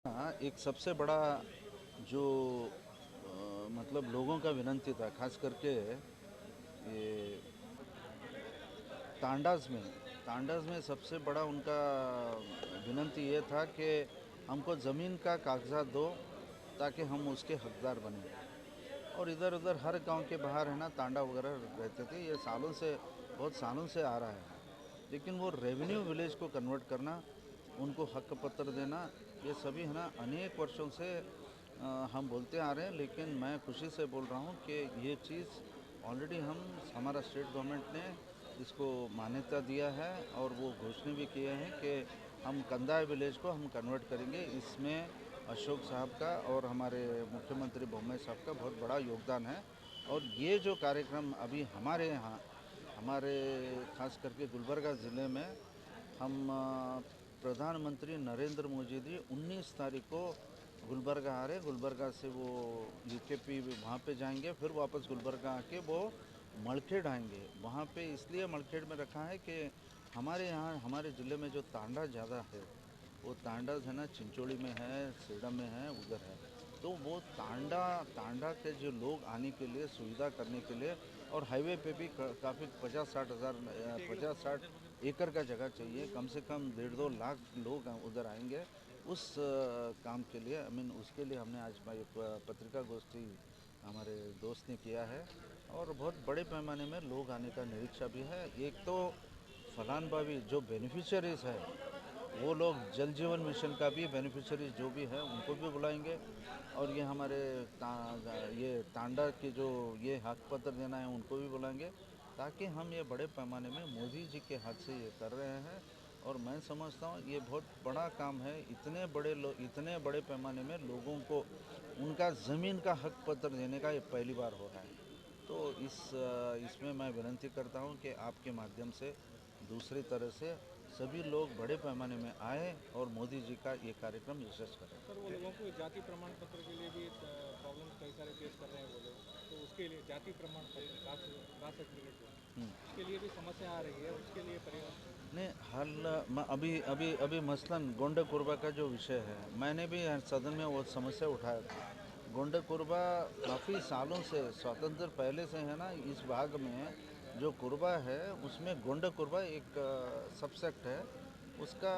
हाँ, एक सबसे बड़ा जो मतलब लोगों का विनंती था, खास करके ये तांडास में सबसे बड़ा उनका विनंती ये था कि हमको ज़मीन का कागजात दो ताकि हम उसके हकदार बने। और इधर उधर हर गांव के बाहर है ना तांडा वगैरह रहते थे, ये सालों से बहुत सालों से आ रहा है। लेकिन वो रेवेन्यू विलेज को कन्वर्ट करना, उनको हक पत्र देना, ये सभी है ना अनेक वर्षों से हम बोलते आ रहे हैं। लेकिन मैं खुशी से बोल रहा हूँ कि ये चीज़ ऑलरेडी हमारा स्टेट गवर्नमेंट ने इसको मान्यता दिया है और वो घोषणा भी किए हैं कि हम कंदाय विलेज को हम कन्वर्ट करेंगे। इसमें अशोक साहब का और हमारे मुख्यमंत्री बोम्मई साहब का बहुत बड़ा योगदान है। और ये जो कार्यक्रम अभी हमारे यहाँ, हमारे खास करके गुलबर्गा ज़िले में हम प्रधानमंत्री नरेंद्र मोदी जी 19 तारीख को गुलबर्गा आ रहे। गुलबर्गा से वो यूकेपी वहाँ पे जाएंगे, फिर वापस गुलबर्गा आके वो मलखेड़ आएंगे। वहाँ पे इसलिए मलखेड़ में रखा है कि हमारे यहाँ हमारे ज़िले में जो तांडा ज़्यादा है, वो तांडा है ना चिंचोड़ी में है, सेडम में है, उधर है। तो वो तांडा तांडा के जो लोग आने के लिए सुविधा करने के लिए, और हाईवे पे भी काफ़ी 50-60 का जगह चाहिए। कम से कम 1.5-2 लाख लोग उधर आएंगे उस काम के लिए। उसके लिए हमने आज एक पत्रिका गोष्ठी हमारे दोस्त ने किया है। और बहुत बड़े पैमाने में लोग आने का निरीक्षा भी है। एक तो फलानबावी जो बेनिफिशरीज है, वो लोग जल जीवन मिशन का भी बेनिफिशरीज जो भी है उनको भी बुलाएंगे। और ये हमारे ये तांडा के जो ये हक पत्र देना है उनको भी बुलाएंगे, ताकि हम ये बड़े पैमाने में मोदी जी के हाथ से ये कर रहे हैं। और मैं समझता हूँ ये बहुत बड़ा काम है। इतने बड़े पैमाने में लोगों को उनका ज़मीन का हक पत्र देने का ये पहली बार हो रहा है। तो इसमें मैं विनती करता हूँ कि आपके माध्यम से दूसरी तरह से सभी लोग बड़े पैमाने में आए और मोदी जी का ये कार्यक्रम यशस्वी करें। सर, वो लोगों को जाति प्रमाण पत्र के लिए भी प्रॉब्लम कई सारे फेस कर रहे हैं वो लोग। तो उसके लिए जाति प्रमाण पत्र कास्ट सर्टिफिकेट जो है, उसके लिए भी समस्या आ रही है। उसके लिए परिवार नहीं, अभी अभी अभी मसलन गोंडे कुर्बा का जो विषय है, मैंने भी सदन में वो समस्या उठाया था। गोंडे कुर्बा काफ़ी सालों से, स्वतंत्र पहले से है ना, इस भाग में जो कुर्बा है उसमें गोंडे कुर्बा एक सबसेक्ट है उसका।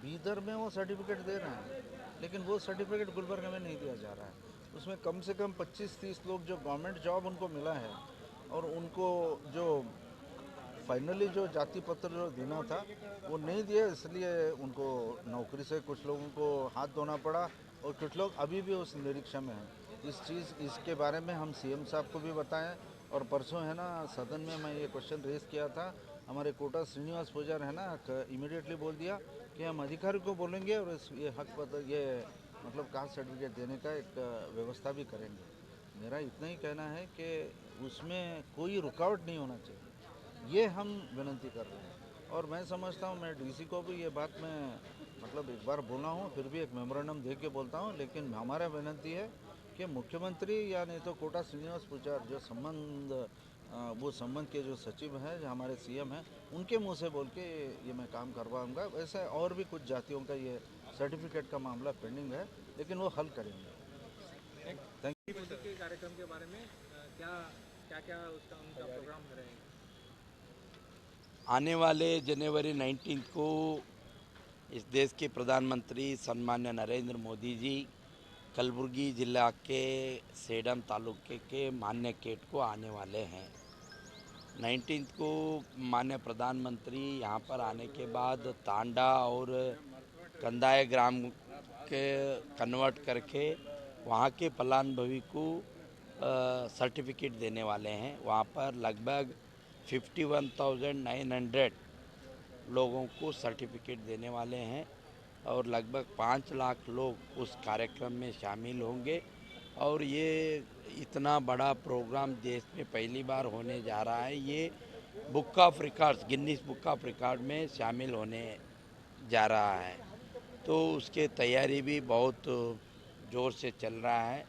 बीदर में वो सर्टिफिकेट दे रहे हैं, लेकिन वो सर्टिफिकेट गुलबर्गा में नहीं दिया जा रहा है। उसमें कम से कम 25-30 लोग जो गवर्नमेंट जॉब उनको मिला है, और उनको जो फाइनली जो जाति पत्र जो देना था वो नहीं दिया, इसलिए उनको नौकरी से कुछ लोगों को हाथ धोना पड़ा। और कुछ लोग अभी भी उस निरीक्षा में हैं। इसके बारे में हम सीएम साहब को भी बताएं। और परसों है ना सदन में मैं ये क्वेश्चन रेज किया था, हमारे कोटा श्रीनिवास पूजार है ना, इमीडिएटली बोल दिया कि हम अधिकारी को बोलेंगे और ये हक पत्र, ये मतलब कास्ट सर्टिफिकेट देने का एक व्यवस्था भी करेंगे। मेरा इतना ही कहना है कि उसमें कोई रुकावट नहीं होना चाहिए, ये हम विनती कर रहे हैं। और मैं समझता हूँ, मैं डीसी को भी ये बात मैं मतलब एक बार बोला हूँ, फिर भी एक मेमोरेंडम दे के बोलता हूँ। लेकिन हमारा विनती है कि मुख्यमंत्री या नहीं तो कोटा श्रीनिवास पूजार जो वो संबंध के जो सचिव हैं, जो हमारे सीएम हैं, उनके मुंह से बोल के ये मैं काम करवाऊँगा। वैसे और भी कुछ जातियों का ये सर्टिफिकेट का मामला पेंडिंग है, लेकिन वो हल करेंगे। थैंक मोदी के कार्यक्रम के बारे में क्या क्या क्या उसका उनका प्रोग्राम रहेगा? आने वाले जनवरी 19 को इस देश के प्रधानमंत्री सन्मान्य नरेंद्र मोदी जी कलबुर्गी जिला के सेडम तालुके के मान्य केट को आने वाले हैं। 19 को माननीय प्रधानमंत्री यहाँ पर आने के बाद तांडा और कंदाय ग्राम के कन्वर्ट करके वहाँ के फलानुभवी को सर्टिफिकेट देने वाले हैं। वहाँ पर लगभग 51,900 लोगों को सर्टिफिकेट देने वाले हैं और लगभग 5 लाख लोग उस कार्यक्रम में शामिल होंगे। और ये इतना बड़ा प्रोग्राम देश में पहली बार होने जा रहा है। ये book of records, Guinness book of record में शामिल होने जा रहा है। तो उसके तैयारी भी बहुत ज़ोर से चल रहा है।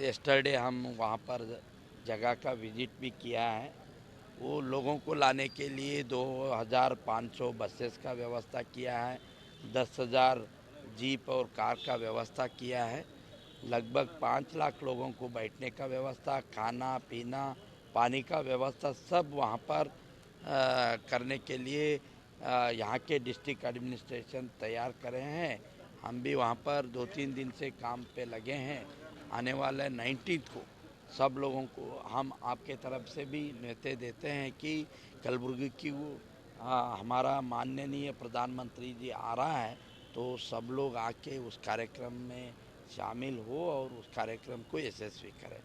यस्टरडे हम वहाँ पर जगह का विजिट भी किया है। वो लोगों को लाने के लिए 2,500 बसेस का व्यवस्था किया है। 10,000 जीप और कार का व्यवस्था किया है। लगभग 5 लाख लोगों को बैठने का व्यवस्था, खाना पीना, पानी का व्यवस्था सब वहाँ पर करने के लिए यहाँ के डिस्ट्रिक्ट एडमिनिस्ट्रेशन तैयार कर रहे हैं। हम भी वहाँ पर 2-3 दिन से काम पे लगे हैं। आने वाले 19 को सब लोगों को हम आपके तरफ से भी न्योते देते हैं कि कलबुर्गी की हमारा माननीय प्रधानमंत्री जी आ रहा है, तो सब लोग आके उस कार्यक्रम में शामिल हो और उस कार्यक्रम को यशस्वी करें।